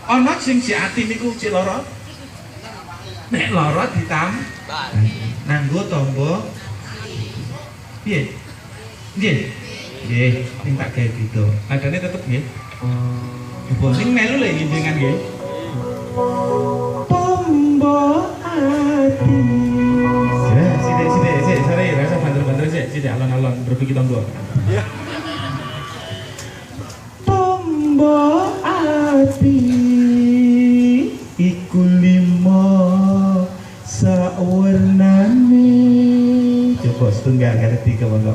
Ana sing si ati niku cek lara. Nek lara ditam nganggo tamba piye? Nggih. Nggih, sing tak gawe gitu. Nadane tetep nggih. Coba ning melu lho jenengan nggih. Tamba ati. Sik, sore rasa banter-banter sik alon-alon berpikir tamba. Iya. Tamba ati iku lima sawarnane. Coba setunggal ngerti ke monggo.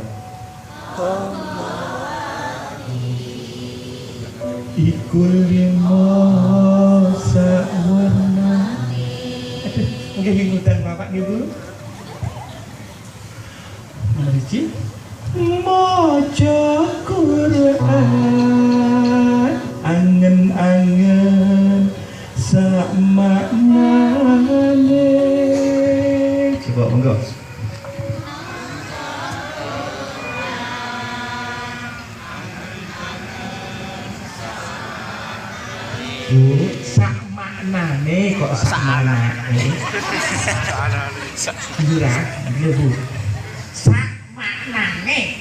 Iku lima sawarnane. Aduh, nggih ngundang Bapak nggih Bu. Mari maca Quran angen-angen sak maknane. Coba monggo. Bu, sak maknane kok sak maknane. Jurah, iya Bu. Sak maknane.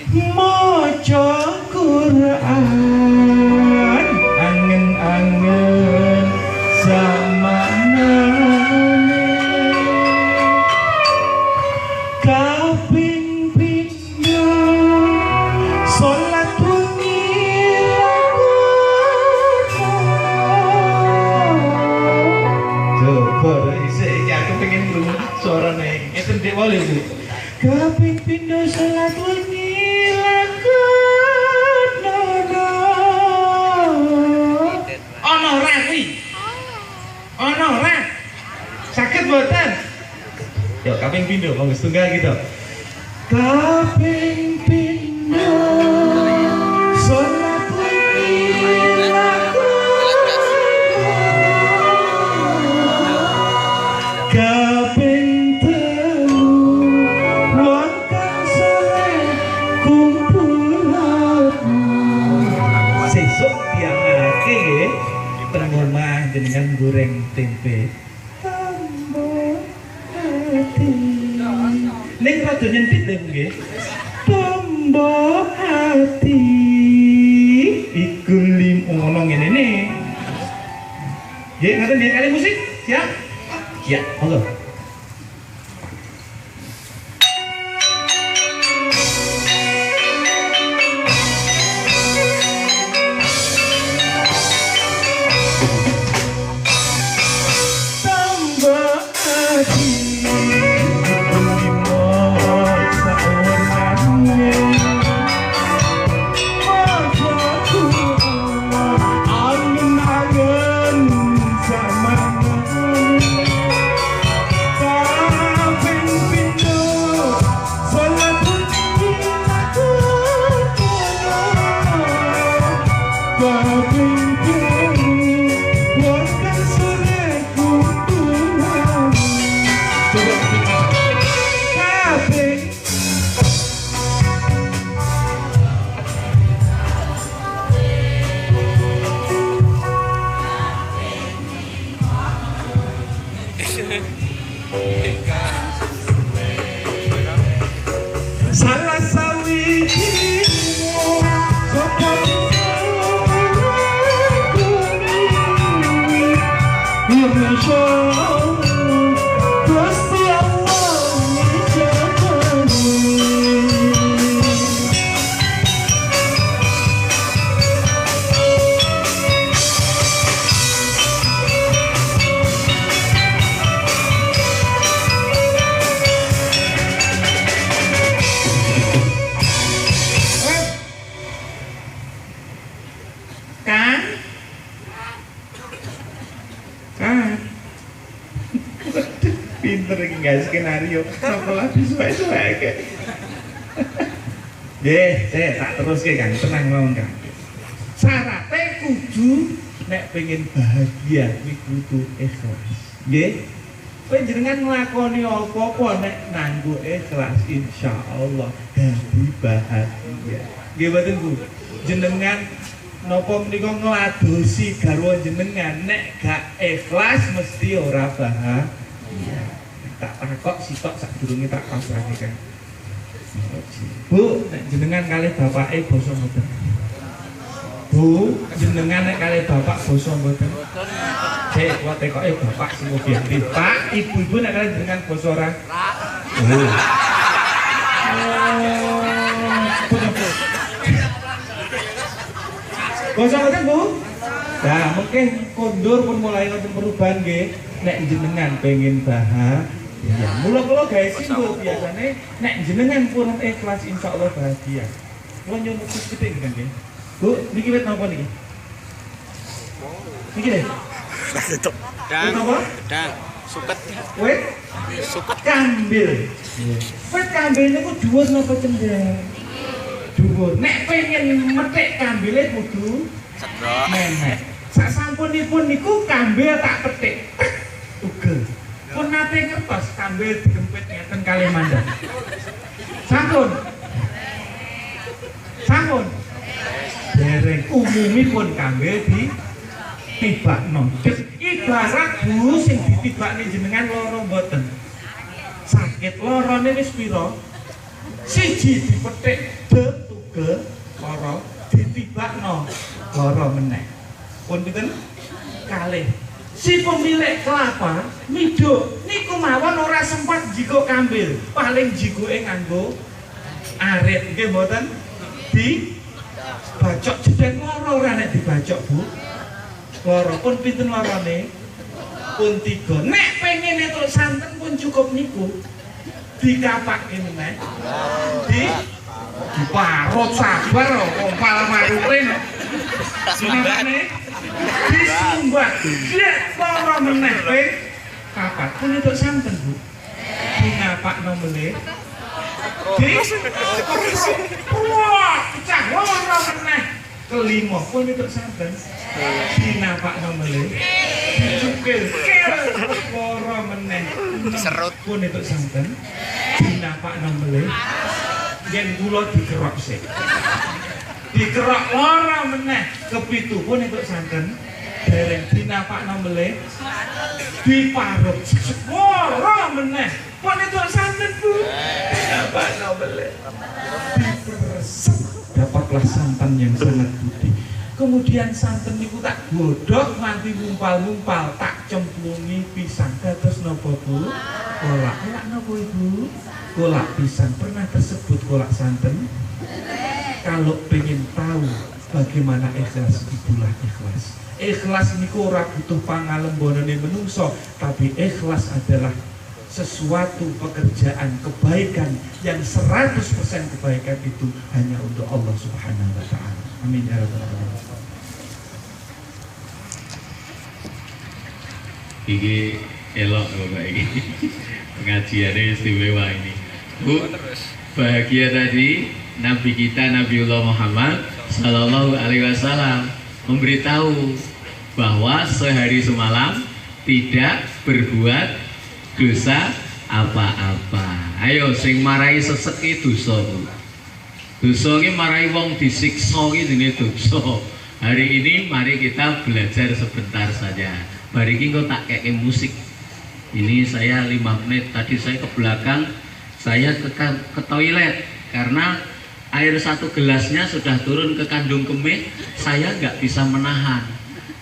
Maca Quran angen-angen sak maknane. Kaping pindho salat wengi coba isih iki aku pengen ngrungu suarane ngeten Dik Wali Bu. Kaping pindho salat wengi lakonono ana ora kuwi ana ora saged mboten yo kaping pindho monggo setunggal gitu. Kaping pindho salat wengi lakonono kaping telu wong kang saleh kumpulan sesuk diangake nggih tenang omah jenengan goreng tempe tamba ati ning rada nyentit lho nggih tamba ati iku lim ngono ngene ne nggih ngaten nggih kali musik siap ya monggo. Salah sawiji pinter iki guys skenario apa lagi suwe-suwe. Nggih, tak teruske Kang, tenang mawon Kang. Syaraté kudu nek pengen bahagia kuwi kudu ikhlas. Nggih. Panjenengan nglakoni apa-apa nek nganggo ikhlas insyaallah dadi bahagia. Nggih mboten Bu? Jenengan napa menika ngladosi garwa jenengan nek gak ikhlas mesti ora bahagia. Tak takok sitok sadurunge tak pasrahke kan. Bu, nek jenengan kalih bapake basa mboten? Bu, jenengan nek kalih bapak basa mboten? Cek wae tekoke bapak sing objektif. Pak, ibu-ibu nek kalih jenengan basa ora? Basa mboten, Bu? Nah, mungkin kondur pun mulai ngoten perubahan nggih. Nek jenengan pengen bahagia, mula kula gawe simbol biasane nek jenengan pun ikhlas insyaallah bahagia. Kula nyuwun sithik nggih. Bu, niki wit napa niki? Niki deh. Gedang. Gedang. Suket. Wit Suket. Kambil. Wit kambil niku dhuwur napa cendhek? Dhuwur. Nek pengen metik kambile kudu Cedhok. menek. Sak sampunipun niku kambil tak petik. Tugel. Pun nate ngertos kambil digempit ngeten kalih mandang. Sampun. Sampun. Dereng umumipun kambil ditibakno. Ibarat Bu sing ditibakne jenengan lara mboten. Sakit larane wis pira? Siji dipetik tugel lara ditibakno lara meneh. Pun pinten? Kalih. Si pemilik kelapa miduk niku mawon ora sempat jiko kambil, paling jikoke nganggo arit nggih mboten dibacok jedeng lara ora nek dibacok Bu. Lara pun pinten larane? Pun 3. Nek pengen entuk santen pun cukup niku. Dikapakke meneh. Diparut sabar kompal marute. Sinane disumbat. Lek lara meneh ping kapat pun entuk santen Bu. Dingapakno melih. Wah, pecah lara meneh. Kelima pun entuk santen. Dinapakno melih. Dicukil lara meneh. Serut Pun entuk santen. Dinapakno melih. Yen kula dikerok sik. Dikerok lara meneh, kepitu pun entuk santen. Dereng dinapakno melih. Diparut lara meneh. Pun entuk santen Bu. Dinapakno melih. Diperesep dapatlah santan yang sangat putih. Kemudian santen niku tak godhog nganti ngumpal-ngumpal, tak cemplungi pisang. Dados napa Bu? Kolak. Kolak napa Ibu? Kolak pisang. Pernah tersebut kolak santen? Kalau pengen tahu bagaimana ikhlas, itulah ikhlas. Ikhlas niku ora butuh pangalembonane menungso, tapi ikhlas adalah sesuatu pekerjaan kebaikan yang 100% kebaikan itu hanya untuk Allah Subhanahu wa taala. Amin ya rabbal alamin. Iki elok Bapak iki. Pengajiannya istimewa ini. Bu, bahagia tadi Nabi kita Nabiullah Muhammad Sallallahu Alaihi Wasallam memberitahu bahwa sehari semalam tidak berbuat dosa apa-apa. Ayo sing marai seseki dosa. Dosa ini marai wong disiksa ini dosa. Hari ini mari kita belajar sebentar saja. Hari ini kok tak kayak musik. Ini saya 5 menit tadi saya ke belakang, saya ke toilet karena air 1 gelasnya sudah turun ke kandung kemih, saya nggak bisa menahan.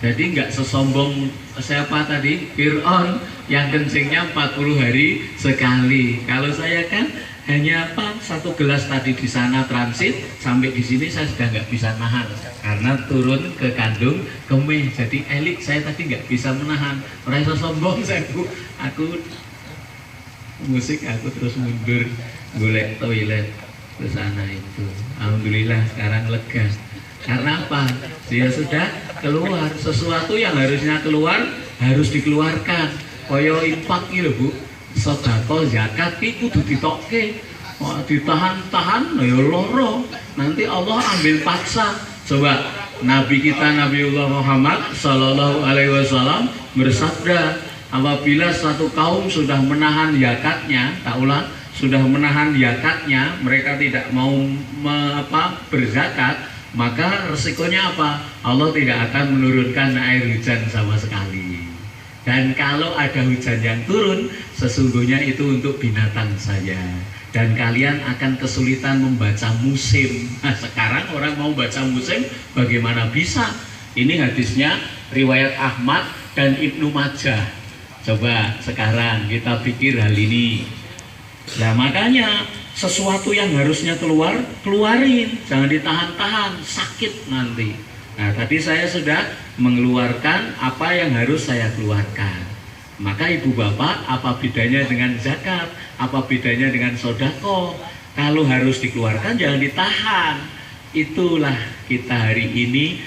Jadi nggak sesombong siapa tadi Fir'aun yang kencingnya 40 hari sekali. Kalau saya kan hanya 1 gelas tadi di sana transit sampai di sini saya sudah nggak bisa nahan karena turun ke kandung kemih. Jadi elik saya tadi nggak bisa menahan. Orang sombong saya Bu, aku musik aku terus mundur golek toilet ke sana itu. Alhamdulillah sekarang lega. Karena apa? Dia sudah keluar. Sesuatu yang harusnya keluar harus dikeluarkan. Kaya infak iki lho Bu. Sedekah zakat iki kudu ditokke. Ditahan-tahan ya loro. Nanti Allah ambil paksa. Coba Nabi kita Nabiullah Muhammad Sallallahu Alaihi Wasallam bersabda, apabila satu kaum sudah menahan zakatnya, tak ulang, sudah menahan zakatnya, mereka tidak mau berzakat, maka resikonya apa? Allah tidak akan menurunkan air hujan sama sekali. Dan kalau ada hujan yang turun, sesungguhnya itu untuk binatang saja. Dan kalian akan kesulitan membaca musim. Nah, sekarang orang mau baca musim, bagaimana bisa? Ini hadisnya riwayat Ahmad dan Ibnu Majah. Coba sekarang kita pikir hal ini. Nah, makanya sesuatu yang harusnya keluar, keluarin. Jangan ditahan-tahan, sakit nanti. Nah, tadi saya sudah mengeluarkan apa yang harus saya keluarkan. Maka ibu bapak, apa bedanya dengan zakat? Apa bedanya dengan sodako? Kalau harus dikeluarkan, jangan ditahan. Itulah kita hari ini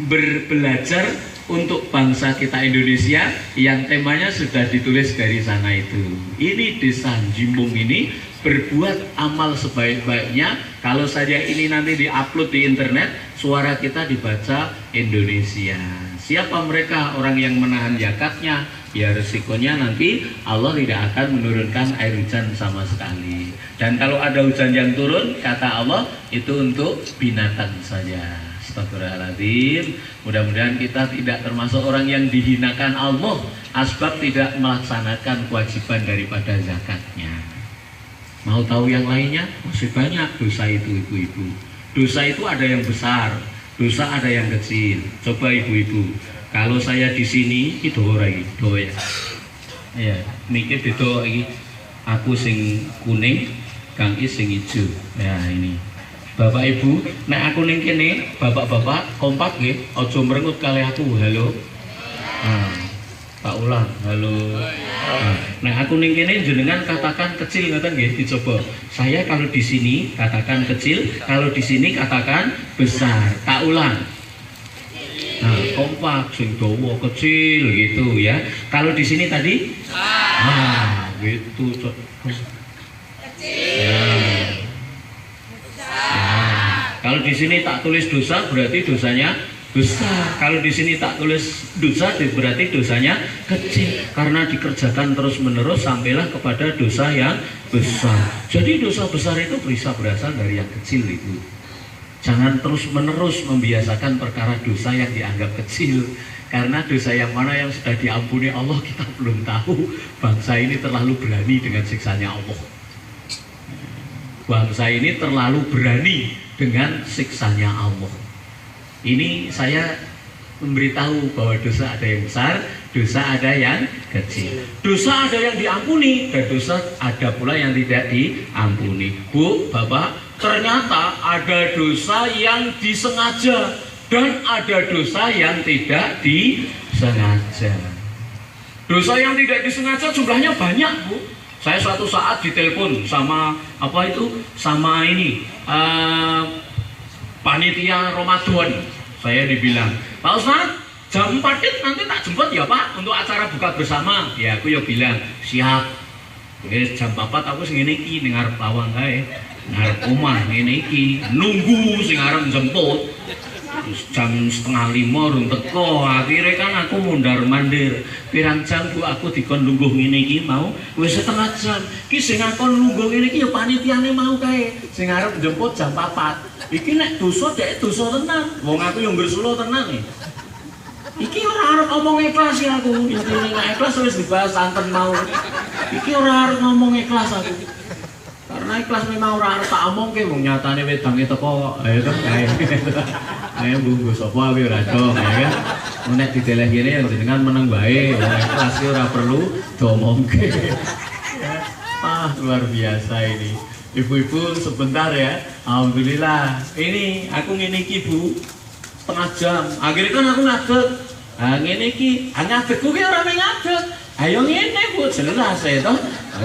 berbelajar untuk bangsa kita Indonesia yang temanya sudah ditulis dari sana itu. Ini desa Jimbung ini berbuat amal sebaik-baiknya. Kalau saja ini nanti diupload di internet, suara kita dibaca Indonesia. Siapa mereka? Orang yang menahan zakatnya. Ya resikonya nanti Allah tidak akan menurunkan air hujan sama sekali. Dan kalau ada hujan yang turun, kata Allah, itu untuk binatang saja. Astagfirullahaladzim. Mudah-mudahan kita tidak termasuk orang yang dihinakan Allah asbab tidak melaksanakan kewajiban daripada zakatnya. Mau tahu yang lainnya? Masih banyak dosa itu ibu-ibu. Dosa itu ada yang besar, dosa ada yang kecil. Coba ibu-ibu, kalau saya di sini itu lagi doa ya. Ya, niki itu lagi. Aku sing kuning, Kang Is sing hijau. Ya ini. Bapak Ibu, nek aku ning kene, bapak-bapak kompak nggih, aja merengut kali aku. Halo. Tak ulang. Halo. Nah, aku ning kene jenengan katakan kecil ngoten nggih, dicoba. Saya kalau di sini katakan kecil, kalau di sini katakan besar. Tak ulang. Nah, kompak sing dawa kecil gitu ya. Kalau di sini tadi gitu. Kecil. Kalau di sini tak tulis dosa berarti dosanya besar. Kalau di sini tak tulis dosa berarti dosanya kecil. Karena dikerjakan terus-menerus sampailah kepada dosa yang besar. Jadi dosa besar itu bisa berasal dari yang kecil itu. Jangan terus-menerus membiasakan perkara dosa yang dianggap kecil. Karena dosa yang mana yang sudah diampuni Allah kita belum tahu. Bangsa ini terlalu berani dengan siksanya Allah. Bangsa ini terlalu berani dengan siksanya Allah. Ini saya memberitahu bahwa dosa ada yang besar, dosa ada yang kecil. Dosa ada yang diampuni dan dosa ada pula yang tidak diampuni. Bu, Bapak, ternyata ada dosa yang disengaja dan ada dosa yang tidak disengaja. Dosa yang tidak disengaja jumlahnya banyak, Bu. Saya suatu saat ditelepon sama sama ini panitia Ramadan. Saya dibilang, Pak Ustadz, jam 4 nanti tak jemput ya Pak untuk acara buka bersama. Ya aku ya bilang siap. Jam 4 aku sing ngene iki ning arep lawang kae. Ngarep omah ngene iki nunggu sing arep jemput. Jam 4:30 urung teko. Akhirnya kan aku mundar-mandir. Pirang jam Bu aku dikon lungguh ngene iki mau wis setengah jam. Ki sing ngakon lungguh ngene iki ya panitiane mau kae. Sing arep jemput jam 4. Iki nek dosa dek dosa tenan. Wong aku yo ngresula tenan iki. Iki ora arep ngomong ikhlas ya aku. Intine nek ikhlas wis dibahas santen mau. Iki ora arep ngomong ikhlas aku. Karena ikhlas memang ora arep tak omongke wong nyatane wedange teko. Ayo to kae. Ayo bunggu sapa wae ora dong ya kan. Nek dideleh kene jenengan meneng bae. Ikhlas ora perlu diomongke. Luar biasa ini. Ibu-ibu sebentar ya. Alhamdulillah. Ini aku ngene iki Bu. Setengah jam. Akhirnya kan aku ngadeg. Ngene iki, ngadegku ki ora ngadeg. Ayo ngene Bu, jelas ya toh.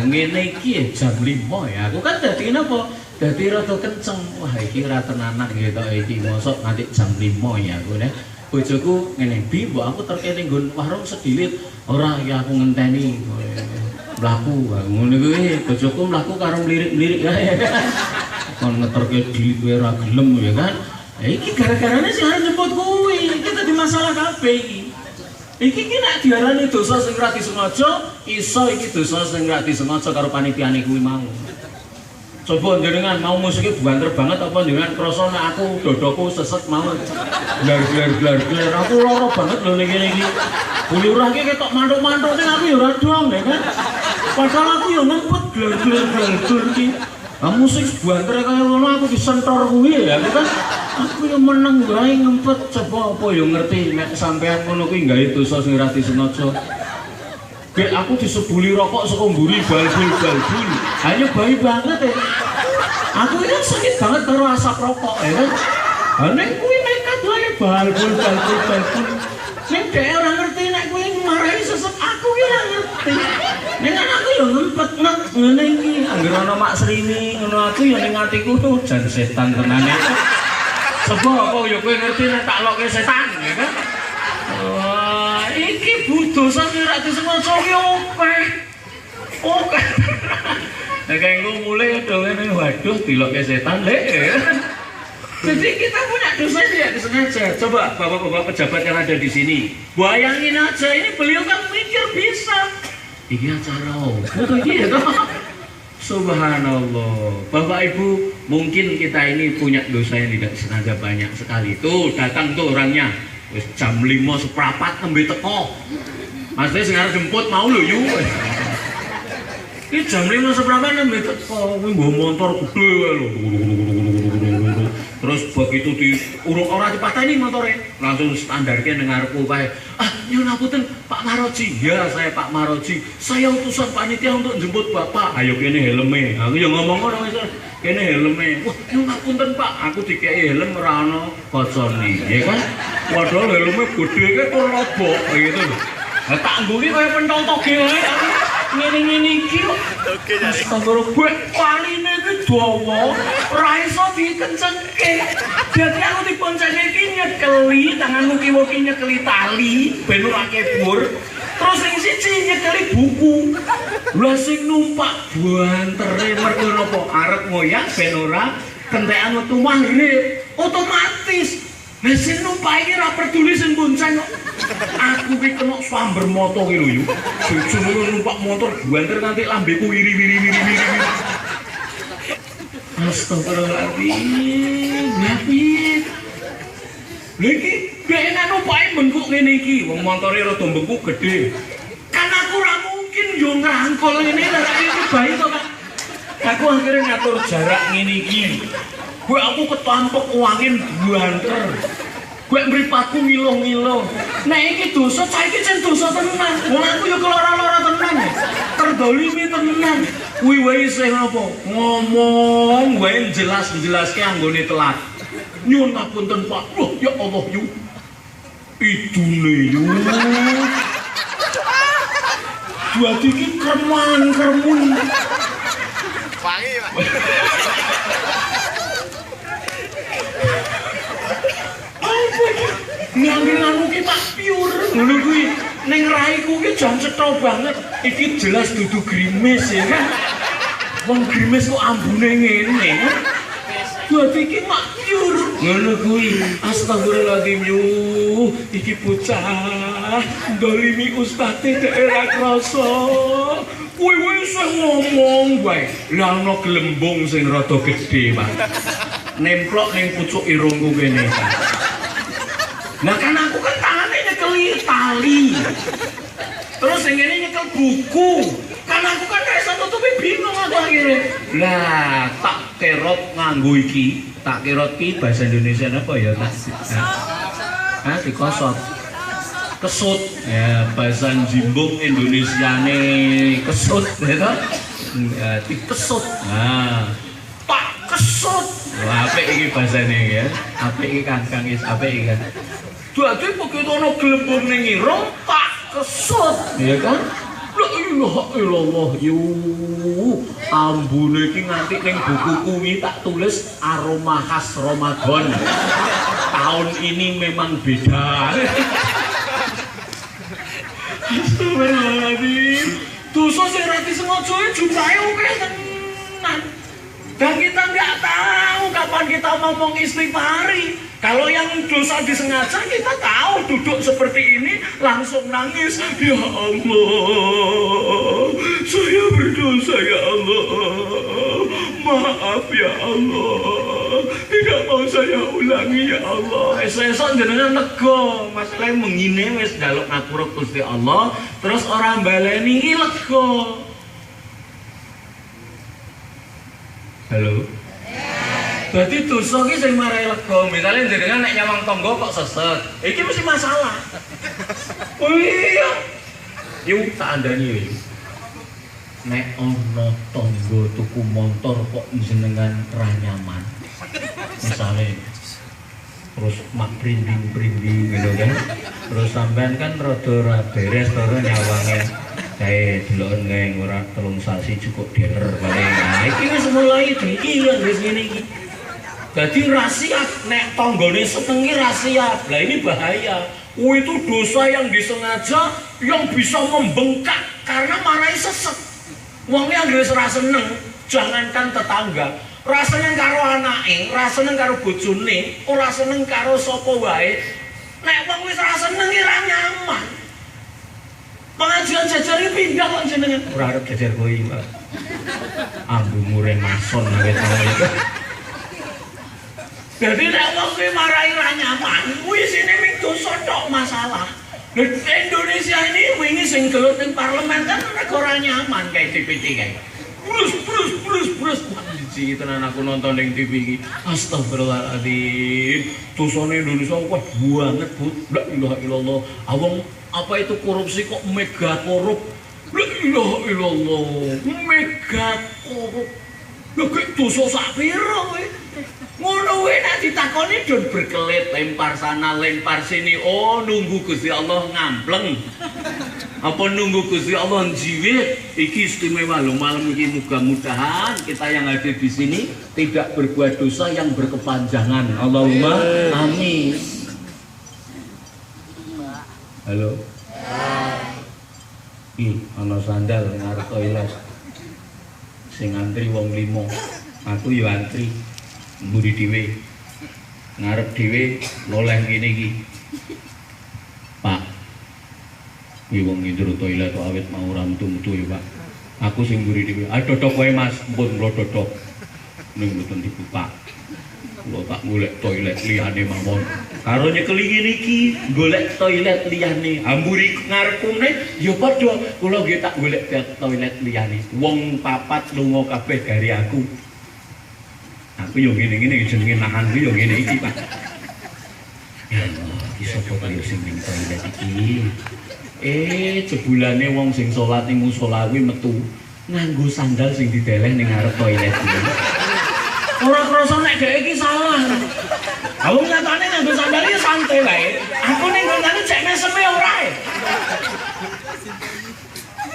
Ngene iki jam 5 ya. Aku kan dadi napa? Dadi rada kenceng. Wah, iki ora tenanan gitu iki. Mosok nganti jam 5 ya aku nek. Bojoku ngene, "Bi, mbok aku terkene nggon warung sedilit." Ora ya aku ngenteni. Mlaku ngono kuwi bojoku mlaku karo mlirik-mlirik kae. Kon ngeterke dilit kowe ora gelem ya kan. Iki gara-garane sing arep nyebut kuwi. Iki dadi masalah kabeh iki. Iki ki nek diarani dosa sing ora disengaja, iso iki dosa sing ora disengaja karo panitiane kuwi mau. Coba jenengan mau musiknya buanter banget apa jenengan krasa nek aku dodoku sesek mau glar aku loro banget lho niki. Bulurah ki ketok mantuk-mantuk ning aku ya ora dong ya kan. Padahal aku ya ngempet glar ki. Musik buanter kaya ngono aku disentor kuwi ya kan. Aku yang meneng wae ngempet coba apa ya ngerti nek sampean ngono kuwi gawe dosa sing ora disengaja. Gek aku disebuli rokok saka mburi balbul. Hanya bayi banget ya. Aku ini sakit banget karo asap rokok ya kan. Nek kuwi nekat wae balbul. Nek dhek ora ngerti nek kuwi marahi sesek aku ki ora ngerti. Nek aku yo ngempet nek ngene iki anggere ana mak Srini ngono aku yo ning atiku jan setan tenane. Sebab apa yo kowe ngerti nek tak lokke setan ya kan. Wah, iki dosa sing ora disengaja ki oke. Nek engko mulai udah ngene waduh dilokke setan lek. Jadi kita punya dosa tidak disengaja. Coba bapak-bapak pejabat yang ada di sini, bayangin aja ini beliau kan mikir bisa. Ini acara apa ini ya? Subhanallah. Bapak Ibu, mungkin kita ini punya dosa yang tidak disengaja banyak sekali. Tuh datang tuh orangnya. Wis jam 5 seprapat nembe teko. Mas wis ngarep jemput mau lho yu. Iki jam 5 seprapat nembe teko, kuwi nggo motor gede wae lho. Terus begitu diurung ora dipateni motore, langsung standarke ning ngarepku kae. Ah, nyuwun ngapunten Pak Maroji. Ya, saya Pak Maroji. Saya utusan panitia untuk jemput Bapak. Ayo kene helme. Aku ya ngomong ngono wis. Kene helme. Wah, nyuwun ngapunten Pak, aku dikeki helm ora ana kocone. Ya kan? Padahal helme gede ke kok lobok gitu lho. Lah tak ngguni kaya pentol toge wae aku. Ngene-ngene iki kok. Oke jare. Astagfirullah, gue paline iki dawa, ora iso dikencengke. Dadi aku diponcene iki nyekeli tanganmu kiwa-ki nyekeli tali ben ora kebur. Terus sing siji nyekeli buku. Lah sing numpak bantere mergo napa arep ngoyak ben ora kentekan metu maghrib. Otomatis mesin numpak iki ora peduli sing bonceng kok. Aku ki kena samber moto ki lho yu. Sing numpak motor banter nganti lambeku wiri. Astagfirullahaladzim. Lapit. Lagi benar numpake bengkuk ngene iki. Wong motore rada bengkuk gede. Kan aku ora mungkin yo ngrangkul ngene lha iki bayi to Pak. Aku akhirnya ngatur jarak ngene iki. Gue aku ketampuk uangin banter. Gue mripatku ngilo-ngilo. Nah iki dosa, saiki jan dosa tenan. Wong aku yo kelora-lora tenan. Terdolimi tenan. Kuwi wae isih apa? Ngomong wae jelas-jelaske anggone telat. Nyuwun ngapunten Pak. Loh ya Allah yu. Idune yu. Dadi iki kreman-kremun. Wangi, Pak. Nganggo ki Pak pure. Ngono kuwi ning raiku ki jan cetha banget. Iki jelas dudu grimis ya kan. Wong grimis kok ambune ngene. Dadi iki mak pure. Ngono kuwi. Astagfirullahaladzim yu. Iki bocah dolimi ustate daerah krasa. Kuwi wis ngomong wae. Lah ana gelembung sing rada gedhe, Pak. Nemplok ning pucuk irungku kene. Nah kan aku kan tangannya nyekeli tali. Terus yang ini nyekel buku. Kan aku kan iso tutupi bingung aku akhirnya. Lah tak kerot nganggo iki. Tak kerot ki bahasa Indonesia apa ya? Hah, dikosot. Kesut. Ya bahasa Jimbung Indonesiane kesut gitu. Dikesut. Nah, tak kesut. Wah, apik iki bahasane ya. Apik iki Kang is apik iki kan. Dadi begitu ana gelembung ning irung tak kesut, ya kan? La ilaha illallah yu. Ambune iki nganti ning bukuku iki tak tulis aroma khas Ramadan. Tahun ini memang beda. Astagfirullahaladzim. Dosa sing ora disengaja jumlahe akeh tenan. Dan kita nggak tahu kapan kita ngomong istighfari. Kalau yang dosa disengaja kita tahu, duduk seperti ini langsung nangis. Ya Allah, saya berdosa ya Allah. Maaf ya Allah, tidak mau saya ulangi ya Allah. Esok jenengan lega, masalahnya mengine wis njaluk ngapura Gusti Allah, terus orang baleni iki lega. Halo. Berarti dosa ki sing marai lega. Misale jenengan nek nyawang tangga kok seset, iki mesti masalah. Oh iya. Yuk tak andani yo. Nek ana tangga tuku motor kok jenengan ra nyaman. Misale terus mak brinding-brinding gitu kan. Terus sampean kan rada ra beres to nyawange. Kae deloken kae ora telung sasi cukup derer paling. Nah, iki wis mulai dikir wis ngene iki. Jadi rahasia, nek tonggone senengi rahasia. Lah ini bahaya. Itu dosa yang disengaja yang bisa membengkak karena marahi sesek. Wongnya anggere ora seneng, jangankan tetangga, ora seneng karo anake, ora seneng karo bojone, ora seneng karo sapa wae. Nek wong wis ora seneng ora nyaman. Pengajian jajar iki pindah kok jenengan. Ora arep jajar kowe, Pak. Ambu mure mason awet ngono. Jadi nek wong kuwi marahi ra nyaman, kuwi isine ming dosa tok masalah. Indonesia ini wingi sing gelut ning parlemen kan ora nyaman kayak DPT kae. Brus. Iki tenan aku nonton ning TV iki. Astagfirullahaladzim. Dosane Indonesia wah banget, Bu. La ilaha illallah. Awang apa itu korupsi kok mega korup. La ilaha illallah. Mega korup. Lho kok dosa sak pira kowe? Ngono wae nek ditakoni don berkelit, lempar sana, lempar sini. Oh, nunggu Gusti Allah ngampleng. Apa nunggu Gusti Allah njiwit? Iki istimewa lho malam iki, mudah-mudahan kita yang ada di sini tidak berbuat dosa yang berkepanjangan. Allahumma amin. Halo. Ih, ana sandal ngarep toilet. Sing antri wong 5. Aku yo antri. Mburi dhewe. Ngarep dhewe noleh ngene iki. Pak. Kuwi wong njero toilet kok awet mau ora metu-metu ya, Pak. Aku sing mburi dhewe. Ayo dodok wae Mas, mpun kula dodok. Ning mboten dibuka. Kula tak golek toilet liyane mawon. Karo nyekeli ngene iki, golek toilet liyane. Amburi ngarepku meneh ya padha. Kula nggih tak golek toilet liyane. Wong 4 lunga kabeh gari aku. Aku yo ngene-ngene jenenge nahanku yo ngene iki, Pak. Ya Allah, iki sapa kaya sing ning toilet iki? Jebulane wong sing salat ning musala kuwi metu nganggo sandal sing dideleh ning ngarep toilet iki. Ora krasa nek dhek iki salah. Aku nyatane nganggo sandal iki santai wae. Aku ning nggone cek meseme ora ae.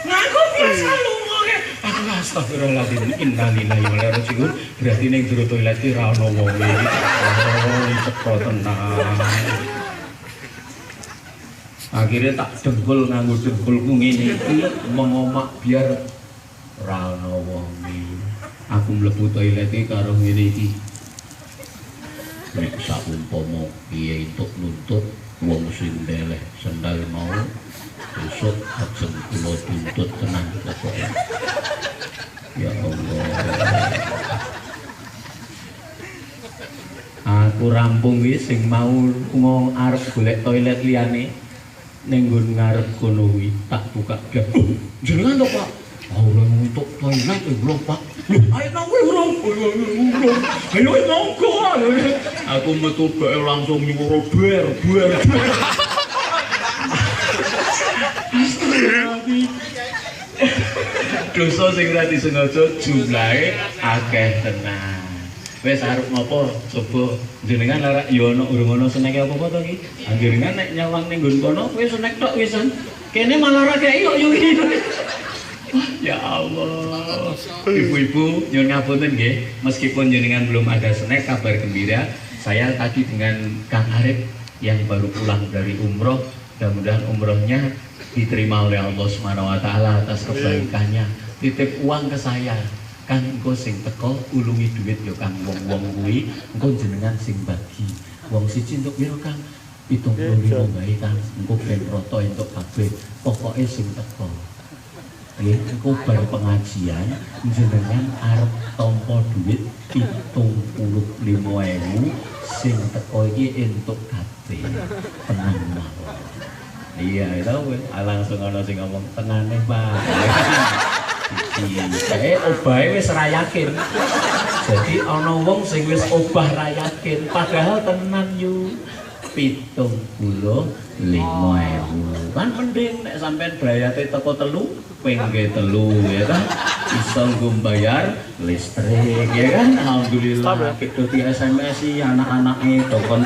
Ngaku biasa lunga. Aku astagfirullahaladzim, innalillahi wa inna ilaihi raji'un. Berarti ning jero toilet iki ra ono wong iki. Oh, cekro tenan. Akhirnya tak dengkul nganggo dengkulku ngene iki mengomak biar ra ono wong iki. Aku mlebu toilet iki karo ngene iki. Nek saumpama piye entuk nuntut wong sing ndeleh sendal mau besok ajeng kula tuntut tenang pokoke. Ya Allah. Aku rampung wis sing mau arep golek toilet liyane ning nggon ngarep kono kuwi tak buka gap. Jenengan to, Pak? Ora untuk toilet lho, Pak. Lho, ayo nang urung. Ayo monggo. Aku metu bae langsung nyuwara ber. Dosa sing ora disengaja jumlahe akeh tenan. Wis arep ngopo? Coba jenengan lara ya ana urung ana seneke apa-apa to iki? Jenengan nek nyawang ning nggon kono kowe senek tok wisan. Kene malah ora kei kok yo iki. Ya Allah. Ibu-ibu nyuwun ngapunten nggih, meskipun jenengan belum ada snack, kabar gembira. Saya tadi dengan Kang Arif yang baru pulang dari umroh, mudah-mudahan umrohnya diterima oleh Allah Subhanahu wa taala atas kebaikannya. Titip uang ke saya. Kang engko sing teko ulungi duit ya Kang wong-wong kuwi engko jenengan sing bagi. Wong siji entuk piro Kang? 75 bae Kang. Engko ben roto entuk kabeh. Pokoke sing teko. Nggih, engko bar pengajian jenengan arep tampa duit 75.000 sing teko iki entuk kabeh. Tenang mawon. Iya, itu langsung ana sing ngomong tenane Pak. Obahe wis ra yakin. Jadi ana wong sing wis obah ra yakin, padahal tenan yu 75.000. Kan mending nek sampean bayate teko 3 pengge 3 ya kan. Iso nggo bayar listrik ya kan. Alhamdulillah. Gitu di SMS anak-anake dokon